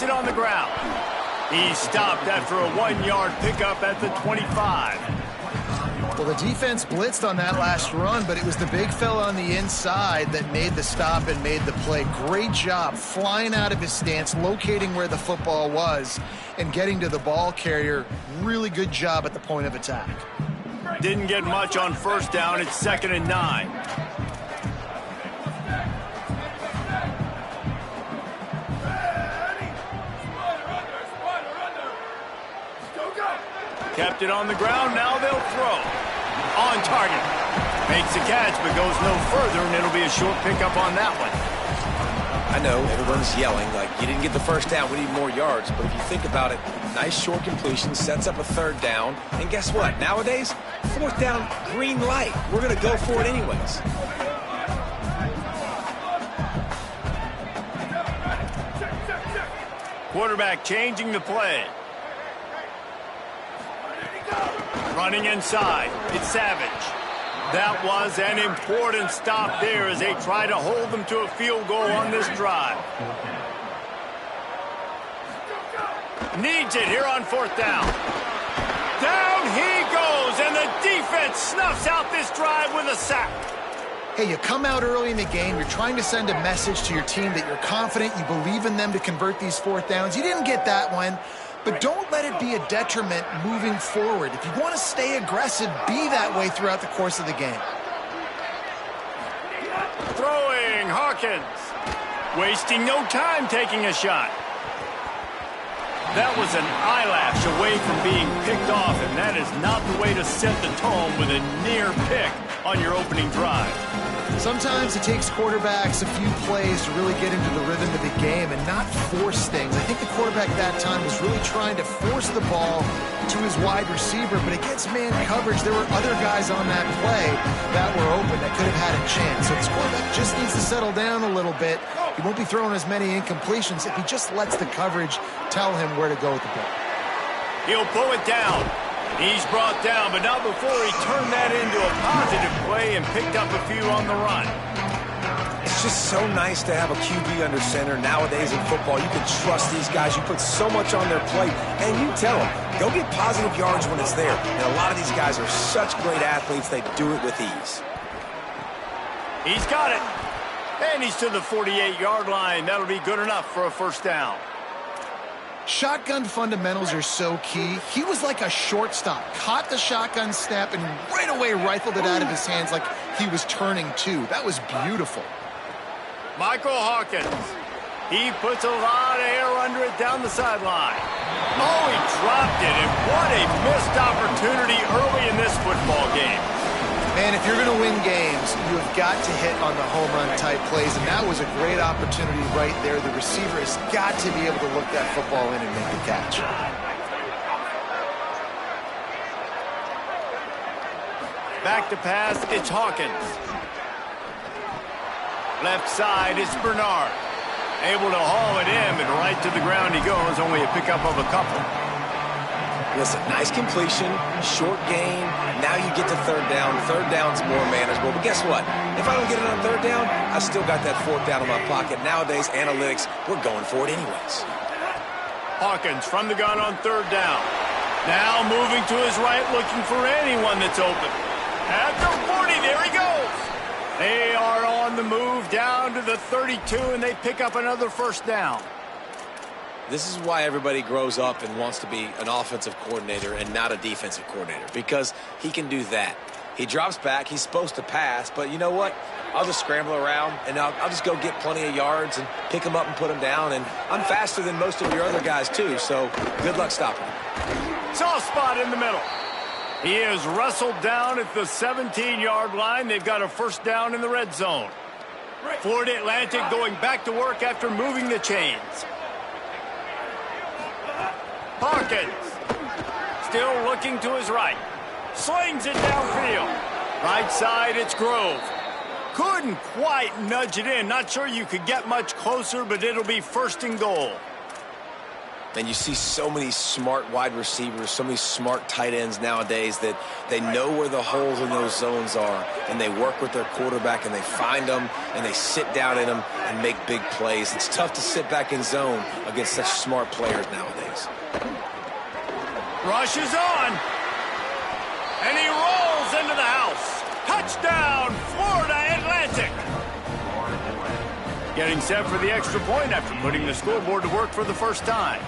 It on the ground. He stopped after a 1-yard pickup at the 25. Well, the defense blitzed on that last run, but it was the big fella on the inside that made the stop and made the play. Great job flying out of his stance, locating where the football was, and getting to the ball carrier. Really good job at the point of attack. Didn't get much on first down. It's 2nd and 9. Kept it on the ground. Now they'll throw. On target. Makes the catch, but goes no further, and it'll be a short pickup on that one. I know everyone's yelling like you didn't get the first down, we need more yards, but if you think about it, nice short completion sets up a 3rd down, and guess what? Nowadays, 4th down, green light. We're going to go for it anyways. Quarterback changing the play. Running inside. It's Savage. That was an important stop there as they try to hold them to a field goal on this drive. Needs it here on 4th down. Down he goes, and the defense snuffs out this drive with a sack. Hey, you come out early in the game, you're trying to send a message to your team that you're confident, you believe in them to convert these 4th downs. You didn't get that one, but don't let it be a detriment moving forward. If you want to stay aggressive, be that way throughout the course of the game. Throwing, Hawkins. Wasting no time taking a shot. That was an eyelash away from being picked off, and that is not the way to set the tone with a near pick on your opening drive. Sometimes it takes quarterbacks a few plays to really get into the rhythm of the game and not force things. I think the quarterback that time was really trying to force the ball to his wide receiver, but against man coverage, there were other guys on that play that were open that could have had a chance. So this quarterback just needs to settle down a little bit. He won't be throwing as many incompletions if he just lets the coverage tell him where to go with the ball. He'll pull it down. He's brought down, but not before he turned that into a positive play and picked up a few on the run. It's just so nice to have a QB under center. Nowadays in football, you can trust these guys. You put so much on their plate, and you tell them, go get positive yards when it's there. And a lot of these guys are such great athletes, they do it with ease. He's got it. And he's to the 48-yard line. That'll be good enough for a 1st down. Shotgun fundamentals are so key. He was like a shortstop, caught the shotgun snap and right away rifled it out of his hands like he was turning too. That was beautiful. Michael Hawkins. He puts a lot of air under it down the sideline. Oh, he dropped it, and what a missed opportunity early in this football game. Man, if you're going to win games, you have got to hit on the home run type plays, and that was a great opportunity right there. The receiver has got to be able to look that football in and make the catch. Back to pass, it's Hawkins. Left side, it's Bernard. Able to haul it in, but right to the ground he goes, only a pickup of a couple. Listen, nice completion, short gain. Now you get to 3rd down. 3rd down's more manageable. But guess what? If I don't get it on 3rd down, I still got that 4th down in my pocket. Nowadays, analytics, we're going for it anyways. Hawkins from the gun on 3rd down. Now moving to his right, looking for anyone that's open. At the 40, there he goes. They are on the move down to the 32, and they pick up another 1st down. This is why everybody grows up and wants to be an offensive coordinator and not a defensive coordinator, because he can do that. He drops back. He's supposed to pass, but you know what? I'll just scramble around, and I'll just go get plenty of yards and pick them up and put them down, and I'm faster than most of your other guys, too, so good luck stopping him. Soft spot in the middle. He is wrestled down at the 17-yard line. They've got a 1st down in the red zone. Florida Atlantic going back to work after moving the chains. Hawkins, still looking to his right. Slings it downfield. Right side, it's Grove. Couldn't quite nudge it in. Not sure you could get much closer, but it'll be 1st and goal. And you see so many smart wide receivers, so many smart tight ends nowadays that they know where the holes in those zones are, and they work with their quarterback, and they find them, and they sit down in them and make big plays. It's tough to sit back in zone against such smart players nowadays. Rush is on, and he rolls into the house. Touchdown, Florida Atlantic. Getting set for the extra point after putting the scoreboard to work for the first time.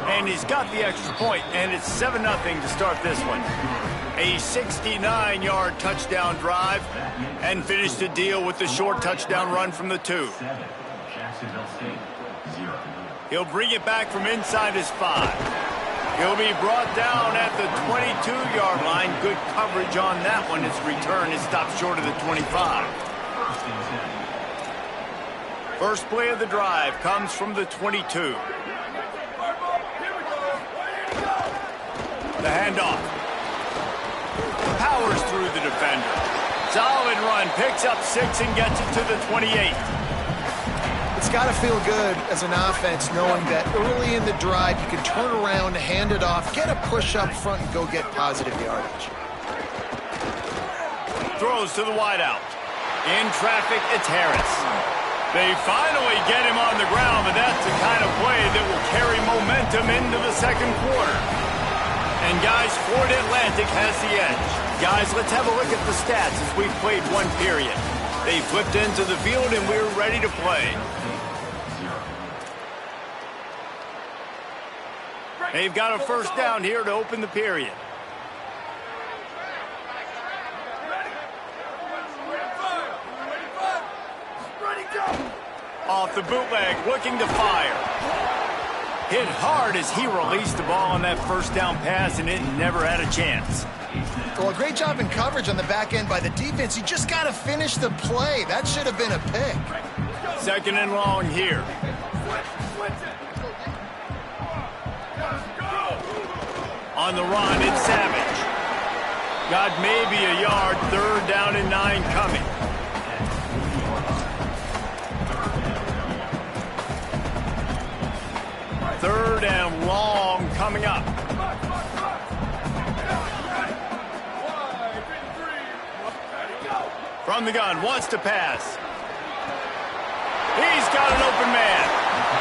And he's got the extra point, and it's 7-0 to start this one. A 69-yard touchdown drive, and finished the deal with the short touchdown run from the 2. He'll bring it back from inside his 5. He'll be brought down at the 22-yard line. Good coverage on that one. His return is stopped short of the 25. First play of the drive comes from the 22. The handoff. Powers through the defender. Solid run. Picks up 6 and gets it to the 28. It's got to feel good as an offense knowing that early in the drive you can turn around, hand it off, get a push up front, and go get positive yardage. Throws to the wideout. In traffic, it's Harris. They finally get him on the ground, but that's the kind of play that will carry momentum into the second quarter. And guys, Florida Atlantic has the edge. Guys, let's have a look at the stats as we've played one period. They flipped into the field and we're ready to play. They've got a first down here to open the period. Off the bootleg, looking to fire. Hit hard as he released the ball on that first down pass, and it never had a chance. Well, a great job in coverage on the back end by the defense. You just got to finish the play. That should have been a pick. Second and long here. On the run, it's Savage. Got maybe a yard, 3rd down and 9 coming. Third and long coming up. From the gun, wants to pass. He's got an open man.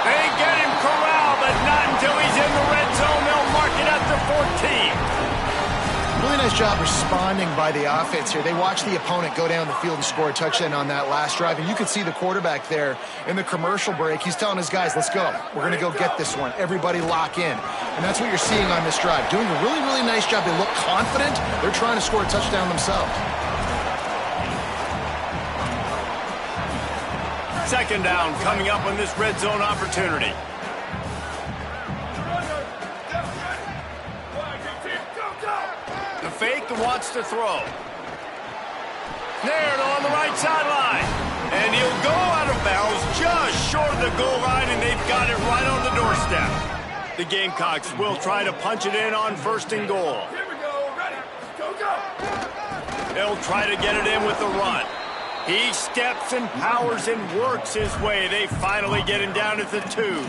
They get him corralled, but not until he's in the red zone. They'll mark it at the 14. Really nice job responding by the offense here. They watched the opponent go down the field and score a touchdown on that last drive. And you can see the quarterback there in the commercial break. He's telling his guys, let's go. We're going to go get this one. Everybody lock in. And that's what you're seeing on this drive. Doing a really, really nice job. They look confident. They're trying to score a touchdown themselves. Second down coming up on this red zone opportunity. The fake wants to throw. Snared on the right sideline. And he'll go out of bounds just short of the goal line, and they've got it right on the doorstep. The Gamecocks will try to punch it in on 1st and goal. Here we go. Ready. Go. They'll try to get it in with the run. He steps and powers and works his way. They finally get him down at the 2.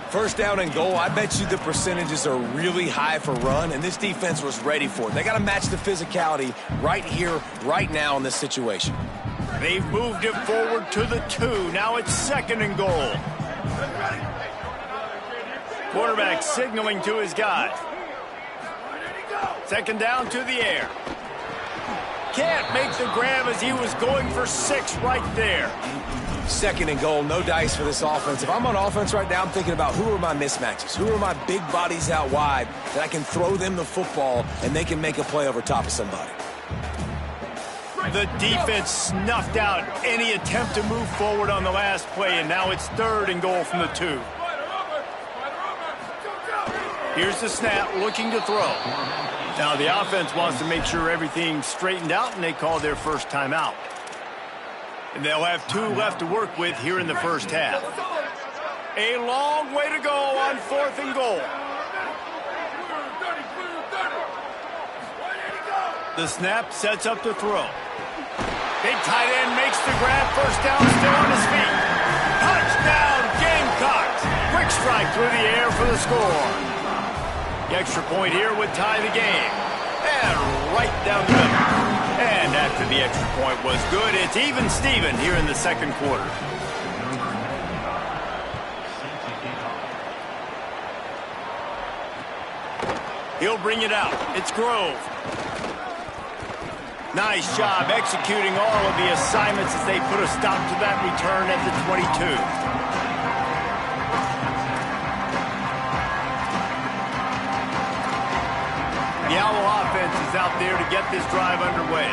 First down and goal, I bet you the percentages are really high for run, and this defense was ready for it. They got to match the physicality right here, right now in this situation. They've moved it forward to the 2. Now it's 2nd and goal. Quarterback signaling to his guys. 2nd down to the air. Can't make the grab as he was going for 6 right there. 2nd and goal, no dice for this offense. If I'm on offense right now, I'm thinking about who are my mismatches? Who are my big bodies out wide that I can throw them the football and they can make a play over top of somebody? The defense snuffed out any attempt to move forward on the last play, and now it's 3rd and goal from the 2. Here's the snap, looking to throw. Now the offense wants to make sure everything's straightened out, and they call their first timeout. And they'll have 2 left to work with here in the first half. A long way to go on 4th and goal. The snap sets up the throw. Big tight end makes the grab. First down, still on his feet. Touchdown, Gamecocks. Quick strike through the air for the score. The extra point here would tie the game. And right down the middle. And after the extra point was good, it's even Steven here in the second quarter. He'll bring it out. It's Grove. Nice job executing all of the assignments as they put a stop to that return at the 22. The Owl offense is out there to get this drive underway.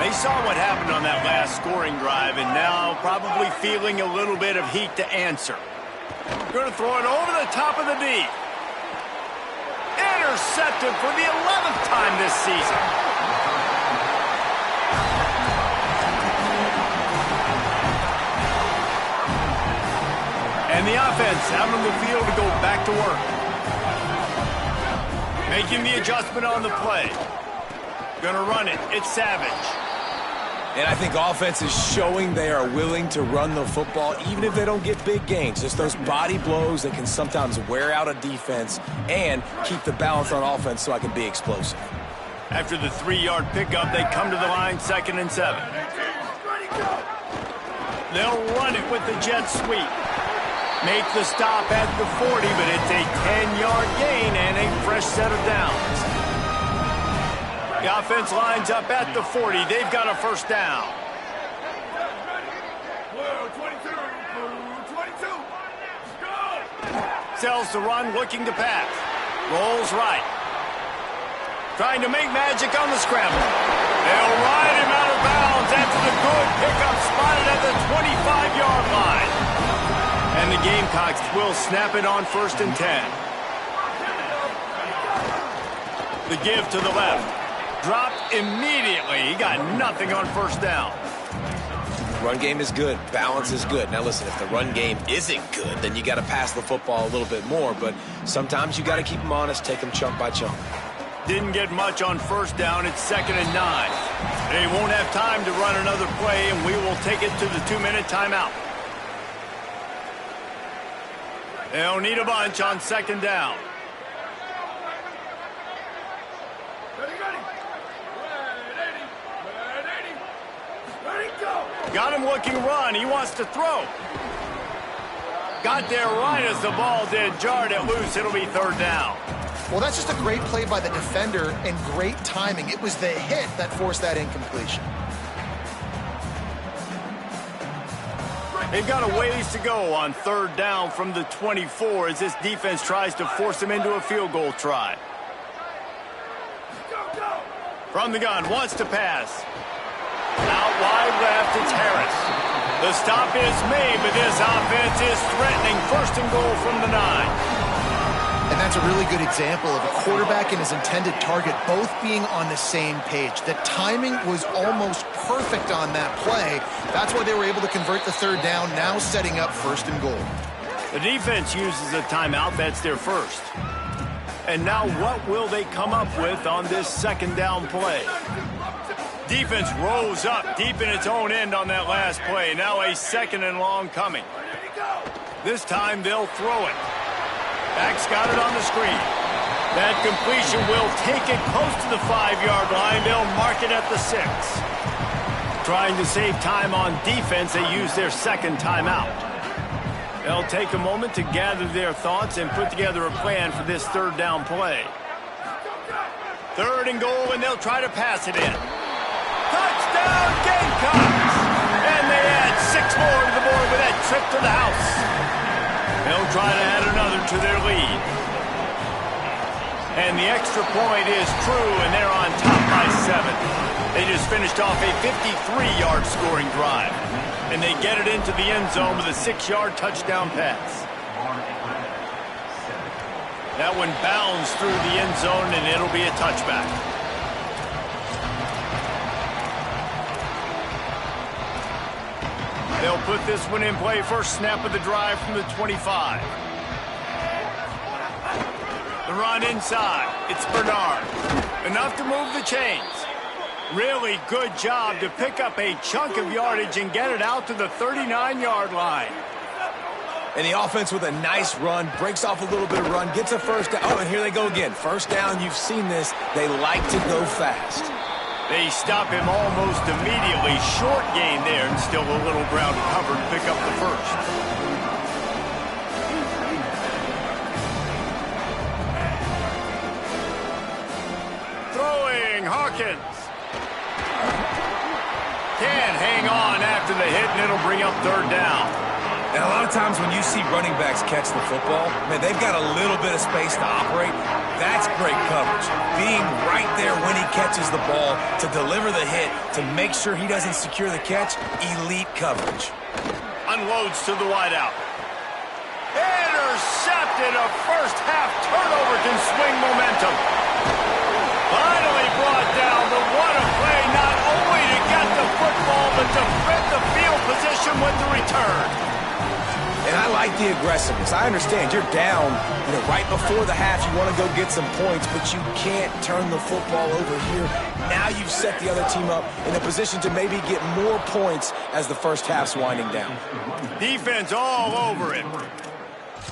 They saw what happened on that last scoring drive and now probably feeling a little bit of heat to answer. Going to throw it over the top of the D. Intercepted for the 11th time this season. And the offense out on the field to go back to work. Making the adjustment on the play. Gonna run it. It's Savage. And I think offense is showing they are willing to run the football even if they don't get big gains. Just those body blows that can sometimes wear out a defense and keep the balance on offense so I can be explosive. After the 3-yard pickup, they come to the line 2nd and 7. They'll run it with the jet sweep. Make the stop at the 40, but it's a 10-yard gain and a fresh set of downs. The offense lines up at the 40. They've got a first down. 22. Go! Sells the run, looking to pass. Rolls right. Trying to make magic on the scramble. They'll ride him out of bounds after the good pickup spotted at the 25-yard line. And the Gamecocks will snap it on 1st and 10. The give to the left. Dropped immediately. He got nothing on first down. Run game is good. Balance is good. Now listen, if the run game isn't good, then you got to pass the football a little bit more. But sometimes you got to keep them honest, take them chunk by chunk. Didn't get much on first down. It's 2nd and 9. They won't have time to run another play, and we will take it to the 2-minute timeout. They'll need a bunch on 2nd down. Got him looking run. He wants to throw. Got there right as the ball did. Jarred it loose. It'll be 3rd down. Well, that's just a great play by the defender and great timing. It was the hit that forced that incompletion. They've got a ways to go on 3rd down from the 24 as this defense tries to force them into a field goal try. From the gun, wants to pass. Out wide left, it's Harris. The stop is made, but this offense is threatening 1st and goal from the 9. And that's a really good example of a quarterback and his intended target both being on the same page. The timing was almost perfect on that play. That's why they were able to convert the 3rd down, now setting up 1st and goal. The defense uses a timeout. That's their first. And now what will they come up with on this 2nd down play? Defense rose up deep in its own end on that last play. Now a 2nd and long coming. This time they'll throw it. Back's got it on the screen. That completion will take it close to the 5-yard line. They'll mark it at the 6. Trying to save time on defense, they use their 2nd timeout. They'll take a moment to gather their thoughts and put together a plan for this 3rd down play. 3rd and goal, and they'll try to pass it in. Touchdown, Gamecocks! And they add 6 more to the board with that trip to the house. They'll try to add another to their lead. And the extra point is true, and they're on top by 7. They just finished off a 53-yard scoring drive. And they get it into the end zone with a 6-yard touchdown pass. That one bounds through the end zone, and it'll be a touchback. They'll put this one in play. First snap of the drive from the 25. The run inside. It's Bernard. Enough to move the chains. Really good job to pick up a chunk of yardage and get it out to the 39-yard line. And the offense with a nice run, breaks off a little bit of run, gets a first down. Oh, and here they go again. First down, you've seen this. They like to go fast. They stop him almost immediately. Short gain there, and still a little ground covered to pick up the first. Throwing, Hawkins. Can't hang on after the hit, and it'll bring up third down. And a lot of times when you see running backs catch the football, man, they've got a little bit of space to operate. That's great coverage. Being right there when he catches the ball to deliver the hit, to make sure he doesn't secure the catch, elite coverage. Unloads to the wideout. Intercepted. A first half turnover can swing momentum. Finally brought down, but what a play, not only to get the football, but to fit the field position with the return. And I like the aggressiveness. I understand you're down, right before the half. You want to go get some points, but you can't turn the football over here. Now you've set the other team up in a position to maybe get more points as the first half's winding down. Defense all over it.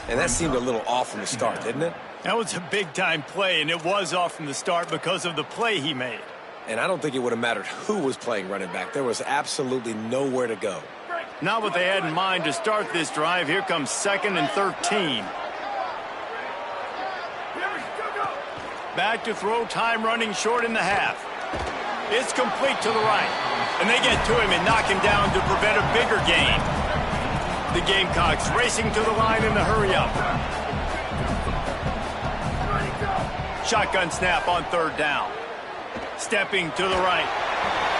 And that seemed a little off from the start, didn't it? That was a big-time play, and it was off from the start because of the play he made. And I don't think it would have mattered who was playing running back. There was absolutely nowhere to go. Not what they had in mind to start this drive. Here comes 2nd and 13. Back to throw, time running short in the half. It's complete to the right. And they get to him and knock him down to prevent a bigger gain. The Gamecocks racing to the line in the hurry-up. Shotgun snap on third down. Stepping to the right.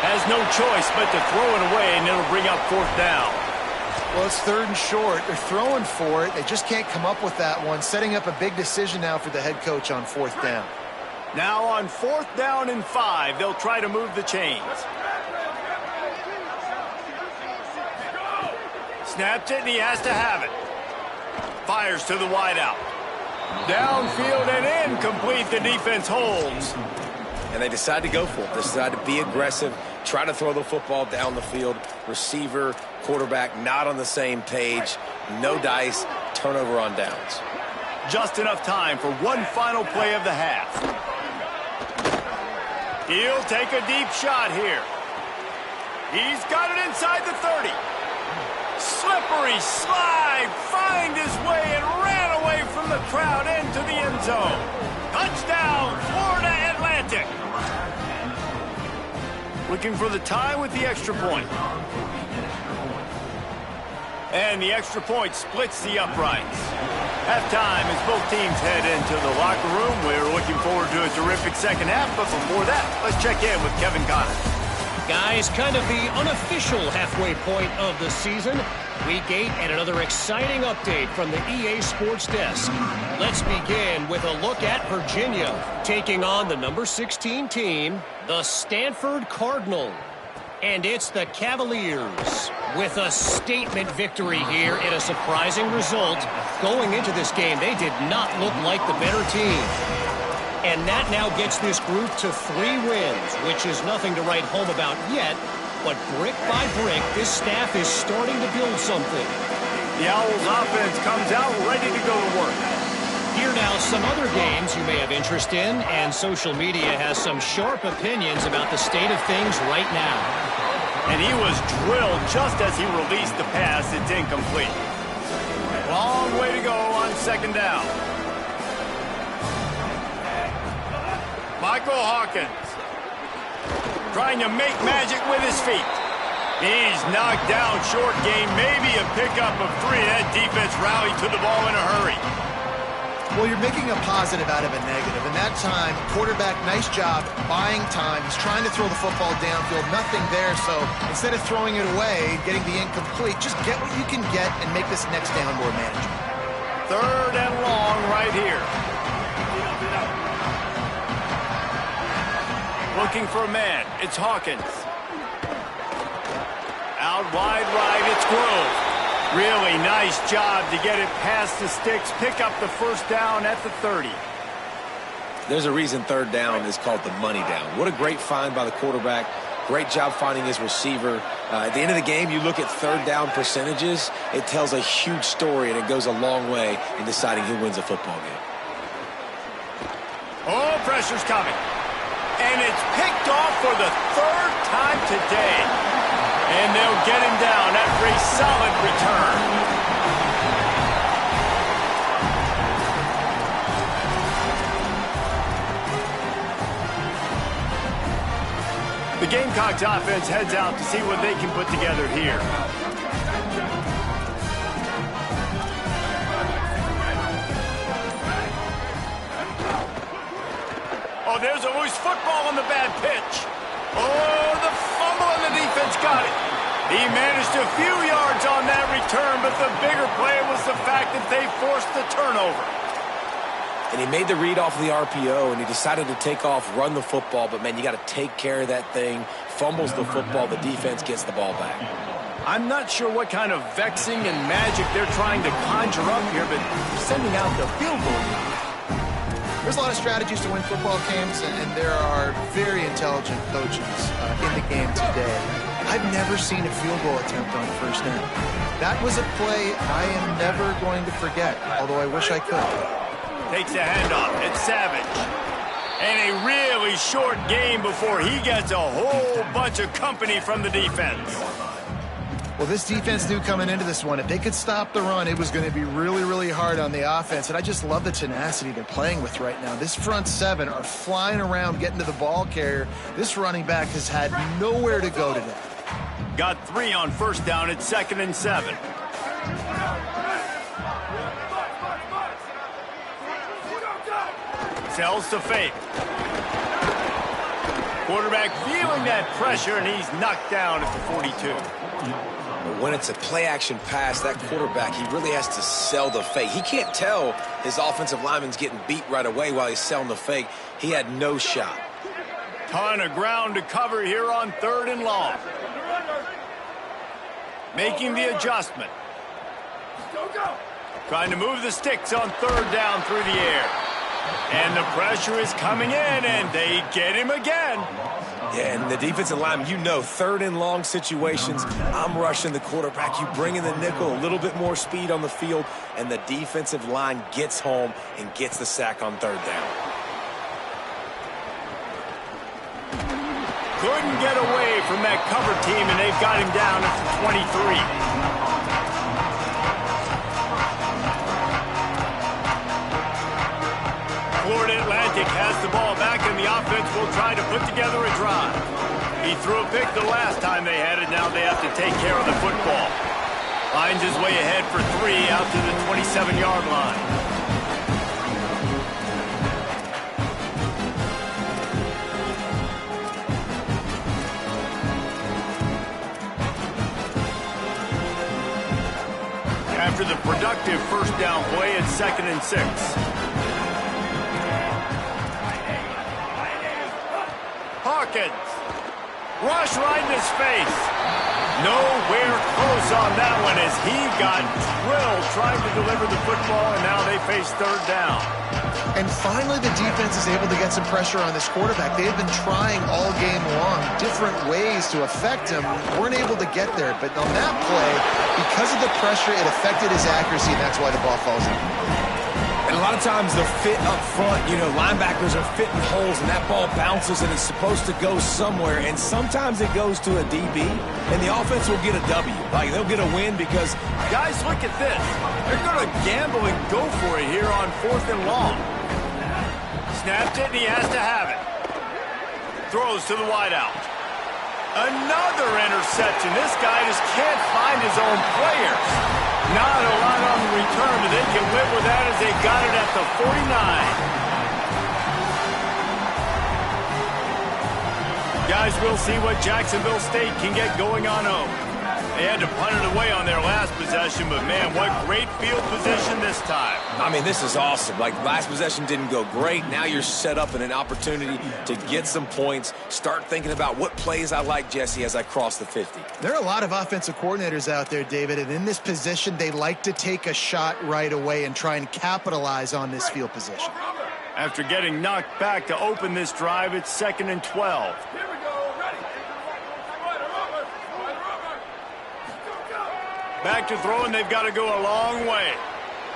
Has no choice but to throw it away, and it'll bring up fourth down. Well, it's 3rd and short. They're throwing for it. They just can't come up with that one. Setting up a big decision now for the head coach on 4th down. Now on 4th down and 5, they'll try to move the chains. Snaps it, and he has to have it. Fires to the wideout. Downfield and incomplete. The defense holds. And they decide to go for it. They decide to be aggressive, try to throw the football down the field. Receiver, quarterback, not on the same page. No dice, turnover on downs. Just enough time for one final play of the half. He'll take a deep shot here. He's got it inside the 30. Slippery slide, find his way and ran away from the crowd into the end zone. Touchdown, Florida Atlantic. Looking for the tie with the extra point. And the extra point splits the uprights. Halftime as both teams head into the locker room. We're looking forward to a terrific second half, but before that, let's check in with Kevin Connors. Guys, kind of the unofficial halfway point of the season. Week 8 and another exciting update from the EA Sports Desk. Let's begin with a look at Virginia taking on the number 16 team, the Stanford Cardinal. And it's the Cavaliers with a statement victory here in a surprising result. Going into this game, they did not look like the better team. And that now gets this group to 3 wins, which is nothing to write home about yet. But brick by brick, this staff is starting to build something. The Owls offense comes out ready to go to work. Here now some other games you may have interest in, and social media has some sharp opinions about the state of things right now. And he was drilled just as he released the pass. It's incomplete. Long way to go on second down. Michael Hawkins trying to make magic with his feet. He's knocked down short game, maybe a pickup of 3. That defense rallied to the ball in a hurry. Well, you're making a positive out of a negative. And that time, quarterback, nice job, buying time. He's trying to throw the football downfield, nothing there. So instead of throwing it away, getting the incomplete, just get what you can get and make this next down more manageable. 3rd and long right here. Looking for a man. It's Hawkins. Out wide right, it's Grove. Really nice job to get it past the sticks, pick up the first down at the 30. There's a reason 3rd down is called the money down. What a great find by the quarterback. Great job finding his receiver. At the end of the game, you look at third down percentages, it tells a huge story, and it goes a long way in deciding who wins a football game. Oh, pressure's coming. And it's picked off for the third time today. And they'll get him down after a solid return. The Gamecocks offense heads out to see what they can put together here. Oh, there's a loose football on the bad pitch. Oh, the fumble and the defense got it. He managed a few yards on that return, but the bigger play was the fact that they forced the turnover. And he made the read off the RPO, and he decided to take off, run the football. But, man, you got to take care of that thing. Fumbles the football. The defense gets the ball back. I'm not sure what kind of vexing and magic they're trying to conjure up here, but sending out the field goal. There's a lot of strategies to win football games, and there are very intelligent coaches in the game today. I've never seen a field goal attempt on first down. That was a play I am never going to forget, although I wish I could. Takes a handoff. It's Savage. And a really short game before he gets a whole bunch of company from the defense. Well, this defense knew coming into this one, if they could stop the run, it was going to be really, really hard on the offense. And I just love the tenacity they're playing with right now. This front seven are flying around, getting to the ball carrier. This running back has had nowhere to go today. Got 3 on first down. It's 2nd and 7. Sells to fake. Quarterback feeling that pressure, and he's knocked down at the 42. But when it's a play-action pass, that quarterback, he really has to sell the fake. He can't tell his offensive lineman's getting beat right away while he's selling the fake. He had no shot. Ton of ground to cover here on 3rd and long. Making the adjustment. Trying to move the sticks on 3rd down through the air. And the pressure is coming in, and they get him again. Yeah, and the defensive line, you know, 3rd and long situations, I'm rushing the quarterback. You bring in the nickel, a little bit more speed on the field, and the defensive line gets home and gets the sack on 3rd down. Couldn't get away from that cover team, and they've got him down at the 23. Florida Atlantic has the ball back, and the offense will try to put together a drive. He threw a pick the last time they had it. Now they have to take care of the football. Finds his way ahead for 3 out to the 27-yard line. After the productive first down play, it's 2nd and 6. Hawkins. Rush right in his face. Nowhere close on that one as he got drilled trying to deliver the football, and now they face 3rd down. And finally the defense is able to get some pressure on this quarterback. They have been trying all game long different ways to affect him. Weren't able to get there, but on that play, because of the pressure, it affected his accuracy, and that's why the ball falls in. And a lot of times the fit up front, you know, linebackers are fitting holes, and that ball bounces, and it's supposed to go somewhere. And sometimes it goes to a DB, and the offense will get a W. Like, they'll get a win because... Guys, look at this. They're going to gamble and go for it here on 4th and long. Snapped it, and he has to have it. Throws to the wideout. Another interception. This guy just can't find his own players. Not a lot on the return, but they can live with that as they got it at the 49. Guys, we'll see what Jacksonville State can get going on home. They had to punt it away on their last possession, but man, what great field position this time. I mean, this is awesome. Like, last possession didn't go great. Now you're set up in an opportunity to get some points. Start thinking about what plays I like, Jesse, as I cross the 50. There are a lot of offensive coordinators out there, David, and in this position, they like to take a shot right away and try and capitalize on this field position. After getting knocked back to open this drive, it's 2nd and 12. Back to throw, and they've got to go a long way.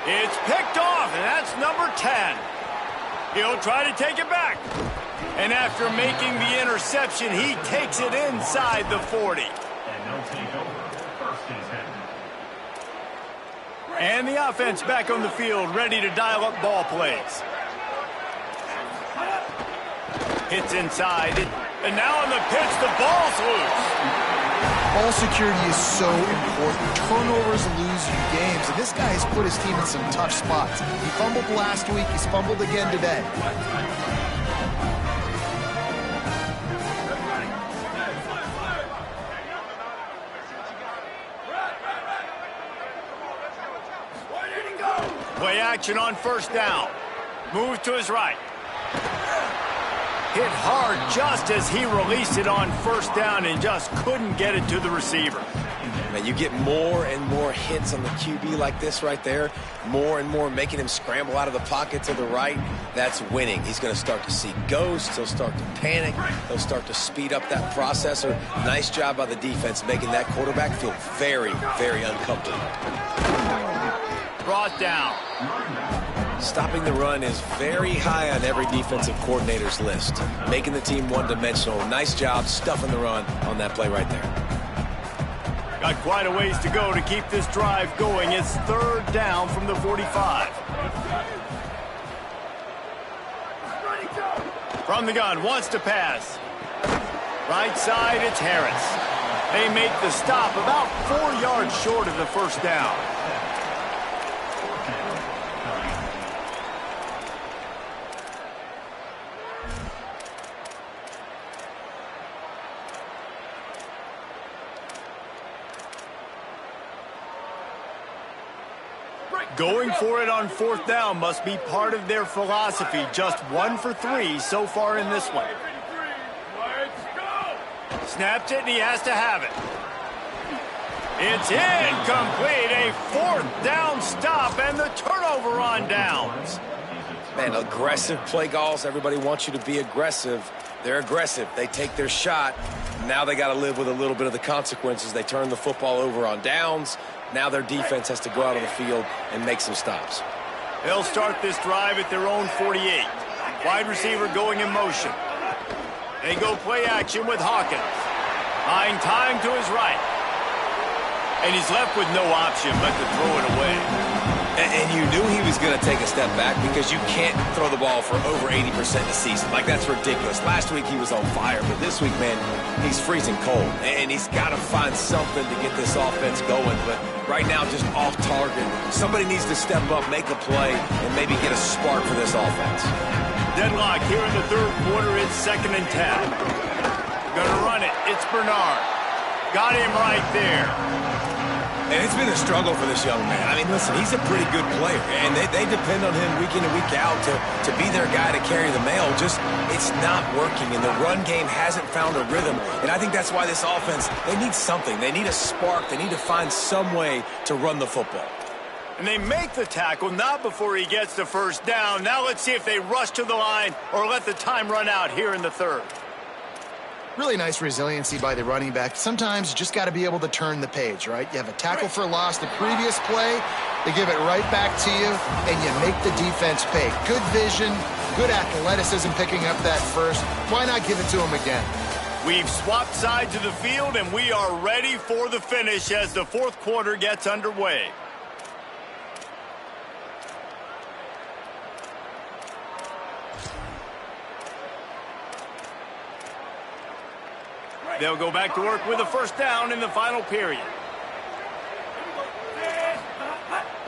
It's picked off, and that's number 10. He'll try to take it back. And after making the interception, he takes it inside the 40. And the offense back on the field, ready to dial up ball plays. Hits inside, and now on the pitch, the ball's loose. Ball security is so important. Turnovers lose you games, and this guy has put his team in some tough spots. He fumbled last week. He's fumbled again today. Play action on first down. Moves to his right. Hit hard just as he released it on first down and just couldn't get it to the receiver. Man, you get more and more hits on the QB like this right there, more and more making him scramble out of the pocket to the right. That's winning. He's going to start to see ghosts. He'll start to panic. He'll start to speed up that processor. Nice job by the defense making that quarterback feel very, very uncomfortable. Brought down. Stopping the run is very high on every defensive coordinator's list. Making the team one-dimensional. Nice job stuffing the run on that play right there. Got quite a ways to go to keep this drive going. It's third down from the 45. From the gun, wants to pass. Right side, it's Harris. They make the stop about 4 yards short of the first down. Going for it on fourth down must be part of their philosophy. Just 1 for 3 so far in this one. Snapped it, and he has to have it. It's incomplete. A fourth down stop, and the turnover on downs. Man, aggressive play calls. Everybody wants you to be aggressive. They're aggressive. They take their shot. Now they got to live with a little bit of the consequences. They turn the football over on downs. Now their defense has to go out on the field and make some stops. They'll start this drive at their own 48. Wide receiver going in motion. They go play action with Hawkins. Buying time to his right. And he's left with no option but to throw it away. And you knew he was going to take a step back because you can't throw the ball for over 80% a season. Like, that's ridiculous. Last week he was on fire, but this week, man, he's freezing cold. And he's got to find something to get this offense going. But right now, just off target. Somebody needs to step up, make a play, and maybe get a spark for this offense. Deadlock here in the third quarter. It's 2nd and 10. Gonna run it. It's Bernard. Got him right there. And it's been a struggle for this young man. I mean, listen, he's a pretty good player, and they depend on him week in and week out to be their guy to carry the mail. Just, it's not working, and the run game hasn't found a rhythm. And I think that's why this offense, they need something. They need a spark. They need to find some way to run the football. And they make the tackle, not before he gets the first down. Now let's see if they rush to the line or let the time run out here in the third. Really nice resiliency by the running back. Sometimes you just got to be able to turn the page, right? You have a tackle for loss the previous play, they give it right back to you, and you make the defense pay. Good vision, good athleticism picking up that first. Why not give it to him again? We've swapped sides of the field, and we are ready for the finish as the fourth quarter gets underway. They'll go back to work with a first down in the final period.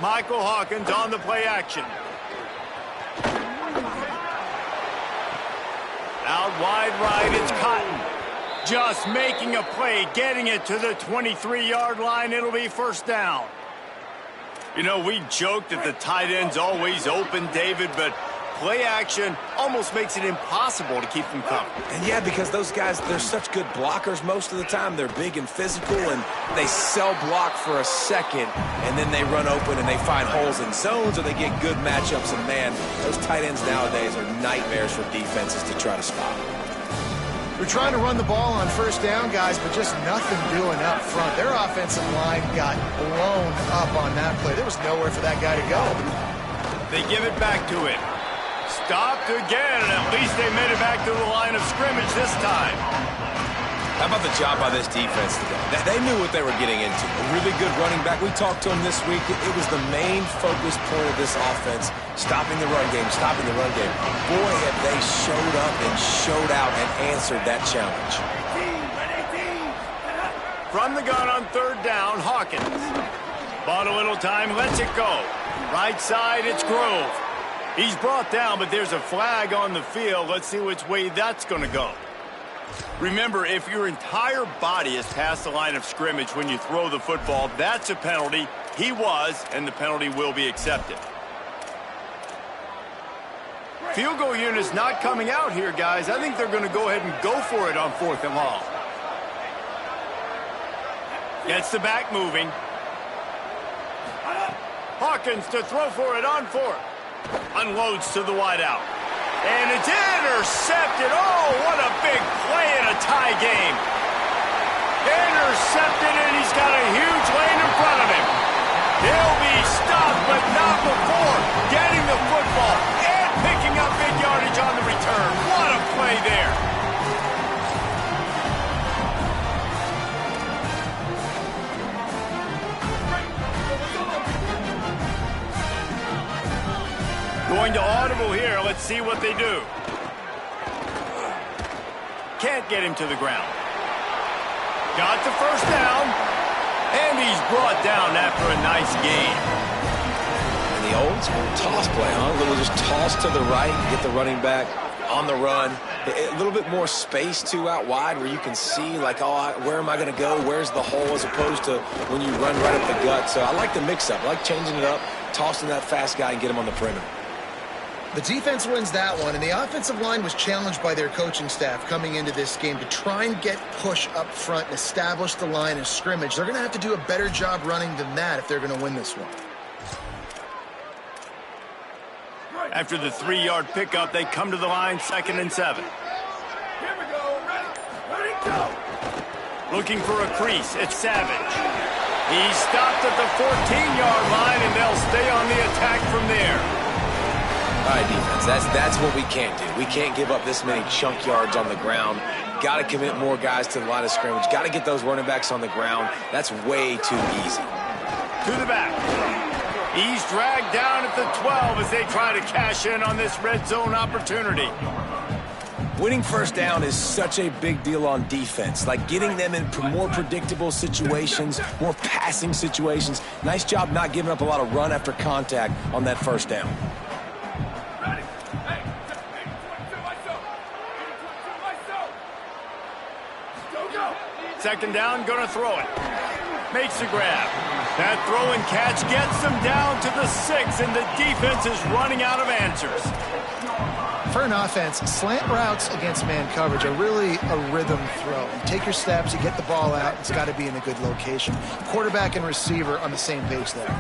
Michael Hawkins on the play action. Out wide right, it's Cotton. Just making a play, getting it to the 23-yard line. It'll be first down. You know, we joked that the tight end's always open, David, but play action almost makes it impossible to keep them covered. And yeah, because those guys, they're such good blockers most of the time. They're big and physical, and they sell block for a second, and then they run open and they find holes in zones, or they get good matchups. And man, those tight ends nowadays are nightmares for defenses to try to stop. They're trying to run the ball on first down, guys, but just nothing doing up front. Their offensive line got blown up on that play. There was nowhere for that guy to go. They give it back to him. Stopped again, and at least they made it back to the line of scrimmage this time. How about the job by this defense today? They knew what they were getting into. A really good running back. We talked to him this week. It was the main focus point of this offense, stopping the run game, stopping the run game. Boy, have they showed up and showed out and answered that challenge. From the gun on third down, Hawkins. Bought a little time, lets it go. Right side, it's Grove. He's brought down, but there's a flag on the field. Let's see which way that's going to go. Remember, if your entire body is past the line of scrimmage when you throw the football, that's a penalty. He was, and the penalty will be accepted. Field goal unit's not coming out here, guys. I think they're going to go ahead and go for it on 4th and long. Gets the back moving. Hawkins to throw for it on 4th. Unloads to the wideout. And it's intercepted. Oh, what a big play in a tie game. Intercepted, and he's got a huge lane in front of him. He'll be stopped, but not before getting the football and picking up big yardage on the return. What a play there. Going to audible here. Let's see what they do. Can't get him to the ground. Got the first down. And he's brought down after a nice gain. And the old school toss play, huh? A little just toss to the right, get the running back on the run. A little bit more space, too, out wide where you can see, like, oh, where am I going to go? Where's the hole, as opposed to when you run right up the gut. So I like the mix-up. I like changing it up, tossing that fast guy and get him on the perimeter. The defense wins that one, and the offensive line was challenged by their coaching staff coming into this game to try and get push up front and establish the line of scrimmage. They're going to have to do a better job running than that if they're going to win this one. After the 3-yard pickup, they come to the line, 2nd and 7. Here we go. Ready, go. Looking for a crease. It's Savage. He's stopped at the 14-yard line, and they'll stay on the attack from there. All right, defense, that's what we can't do. We can't give up this many chunk yards on the ground. Got to commit more guys to the line of scrimmage. Got to get those running backs on the ground. That's way too easy. To the back. He's dragged down at the 12 as they try to cash in on this red zone opportunity. Winning first down is such a big deal on defense, like getting them in more predictable situations, more passing situations. Nice job not giving up a lot of run after contact on that first down. Ready. Hey, 22 myself. 22 myself. Go. 2nd down, gonna throw it. Makes the grab. That throw and catch gets them down to the 6, and the defense is running out of answers. For an offense, slant routes against man coverage are really a rhythm throw. You take your steps, you get the ball out, it's got to be in a good location. Quarterback and receiver on the same page there.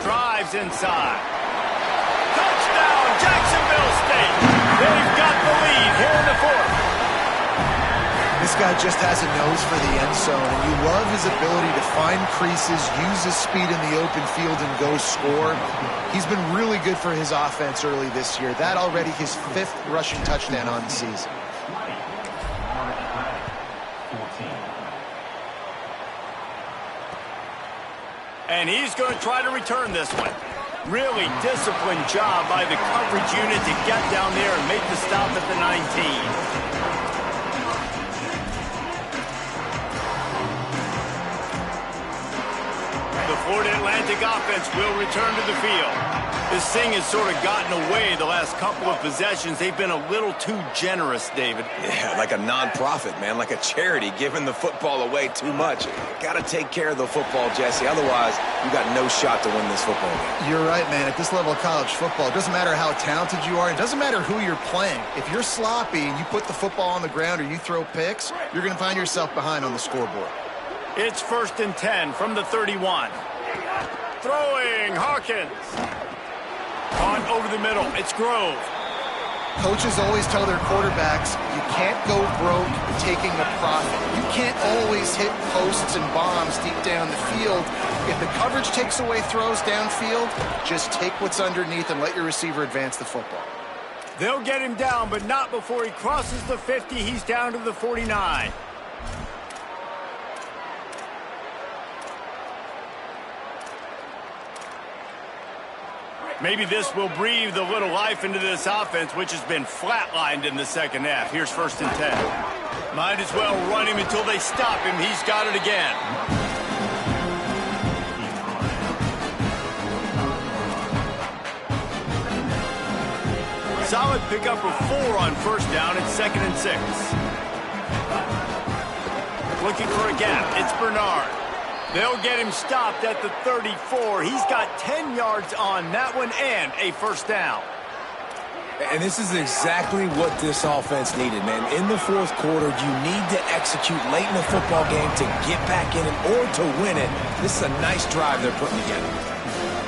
Drives inside. Touchdown, Jacksonville State. They've got the lead here in the 4th. This guy just has a nose for the end zone, and you love his ability to find creases, use his speed in the open field, and go score. He's been really good for his offense early this year. That already his 5th rushing touchdown on the season. And he's going to try to return this one. Really disciplined job by the coverage unit to get down there and make the stop at the 19. The Florida Atlantic offense will return to the field. This thing has sort of gotten away the last couple of possessions. They've been a little too generous, David. Yeah, like a non-profit, man, like a charity, giving the football away too much. Got to take care of the football, Jesse. Otherwise, you got no shot to win this football game. You're right, man. At this level of college football, it doesn't matter how talented you are. It doesn't matter who you're playing. If you're sloppy and you put the football on the ground or you throw picks, you're going to find yourself behind on the scoreboard. It's 1st and 10 from the 31. Throwing, Hawkins. Caught over the middle. It's Grove. Coaches always tell their quarterbacks, you can't go broke taking a profit. You can't always hit posts and bombs deep down the field. If the coverage takes away throws downfield, just take what's underneath and let your receiver advance the football. They'll get him down, but not before he crosses the 50. He's down to the 49. Maybe this will breathe a little life into this offense, which has been flatlined in the second half. Here's 1st and 10. Might as well run him until they stop him. He's got it again. Solid pickup of 4 on 1st down. It's 2nd and 6. Looking for a gap. It's Bernard. They'll get him stopped at the 34. He's got 10 yards on that one and a 1st down. And this is exactly what this offense needed, man. In the 4th quarter, you need to execute late in the football game to get back in it or to win it. This is a nice drive they're putting together.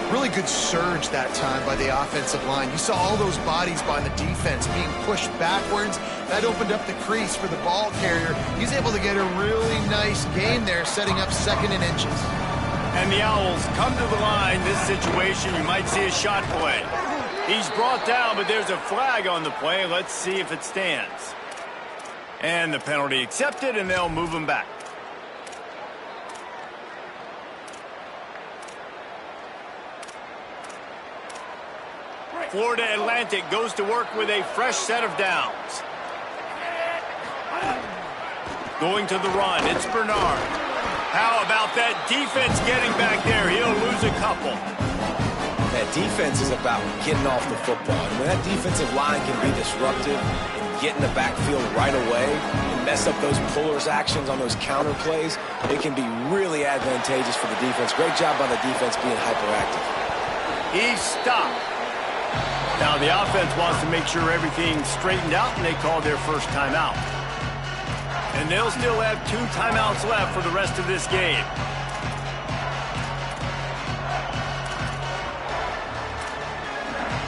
Really good surge that time by the offensive line. You saw all those bodies by the defense being pushed backwards. That opened up the crease for the ball carrier. He's able to get a really nice gain there, setting up 2nd and inches. And the Owls come to the line. This situation, you might see a shot play. He's brought down, but there's a flag on the play. Let's see if it stands. And the penalty accepted, and they'll move him back. Florida Atlantic goes to work with a fresh set of downs. Going to the run, it's Bernard. How about that defense getting back there? He'll lose a couple. That defense is about getting off the football. And when that defensive line can be disruptive and get in the backfield right away and mess up those pullers actions on those counter plays, it can be really advantageous for the defense. Great job by the defense being hyperactive. He's stopped. Now the offense wants to make sure everything's straightened out, and they call their 1st timeout. And they'll still have 2 timeouts left for the rest of this game.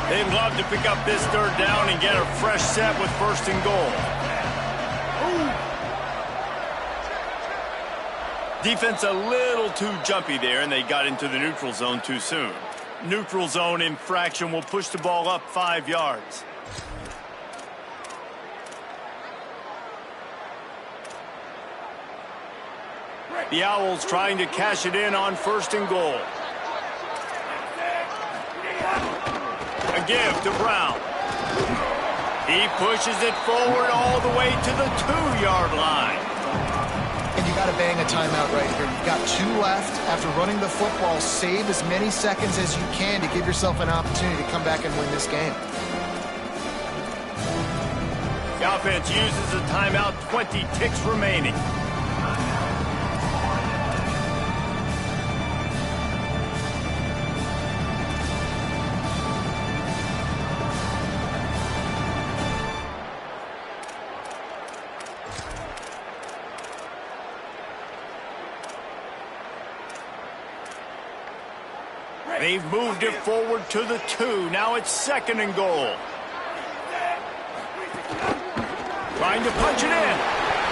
They'd love to pick up this 3rd down and get a fresh set with 1st and goal. Defense a little too jumpy there, and they got into the neutral zone too soon. Neutral zone infraction will push the ball up 5 yards. The Owls trying to cash it in on 1st and goal. A give to Brown. He pushes it forward all the way to the 2-yard line. And you got to bang a timeout right here. You've got 2 left. After running the football, save as many seconds as you can to give yourself an opportunity to come back and win this game. The offense uses a timeout, 20 ticks remaining. They've moved it forward to the 2. Now it's 2nd and goal. Trying to punch it in.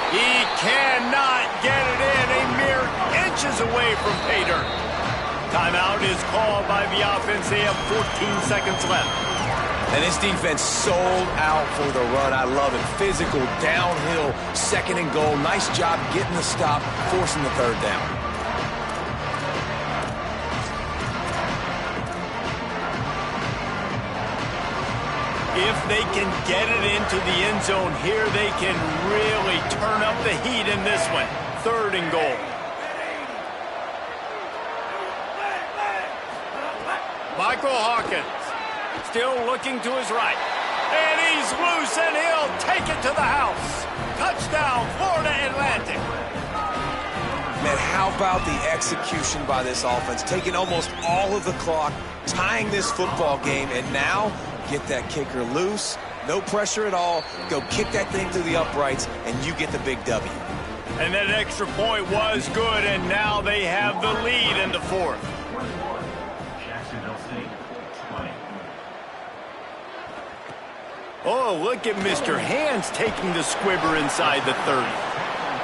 He cannot get it in. A mere inches away from pay dirt. Timeout is called by the offense. They have 14 seconds left. And this defense sold out for the run. I love it. Physical, downhill, 2nd and goal. Nice job getting the stop, forcing the 3rd down. If they can get it into the end zone here, they can really turn up the heat in this one. 3rd and goal. Michael Hawkins still looking to his right. And he's loose, and he'll take it to the house. Touchdown, Florida Atlantic. Man, how about the execution by this offense? Taking almost all of the clock, tying this football game, and now get that kicker loose, no pressure at all, go kick that thing through the uprights, and you get the big W. And that extra point was good, and now they have the lead in the 4th. Oh, look at Mr. Hands taking the squibber inside the 30.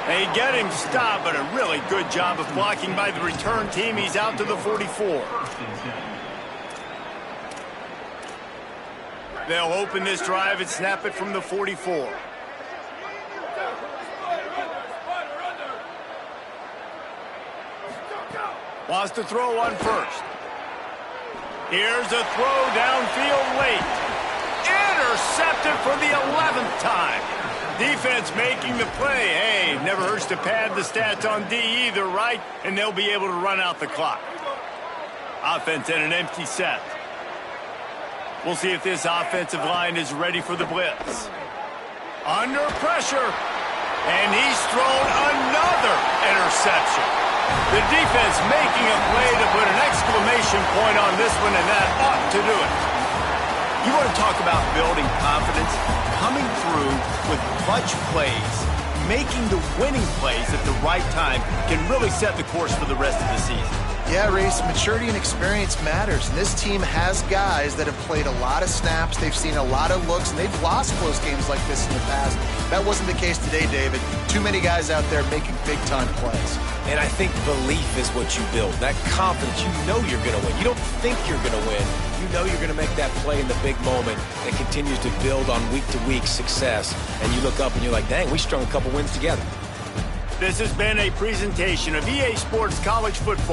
They get him stopped, but a really good job of blocking by the return team. He's out to the 44. They'll open this drive and snap it from the 44. Wants to throw on first. Here's a throw downfield late. Intercepted for the 11th time. Defense making the play. Hey, never hurts to pad the stats on D either, right? And they'll be able to run out the clock. Offense in an empty set. We'll see if this offensive line is ready for the blitz. Under pressure. And he's thrown another interception. The defense making a play to put an exclamation point on this one, and that ought to do it. You want to talk about building confidence? Coming through with clutch plays, making the winning plays at the right time can really set the course for the rest of the season. Yeah, Reese, maturity and experience matters. And this team has guys that have played a lot of snaps. They've seen a lot of looks, and they've lost close games like this in the past. That wasn't the case today, David. Too many guys out there making big-time plays. And I think belief is what you build. That confidence, you know you're going to win. You don't think you're going to win. You know you're going to make that play in the big moment that continues to build on week-to-week success. And you look up and you're like, dang, we strung a couple wins together. This has been a presentation of EA Sports College Football.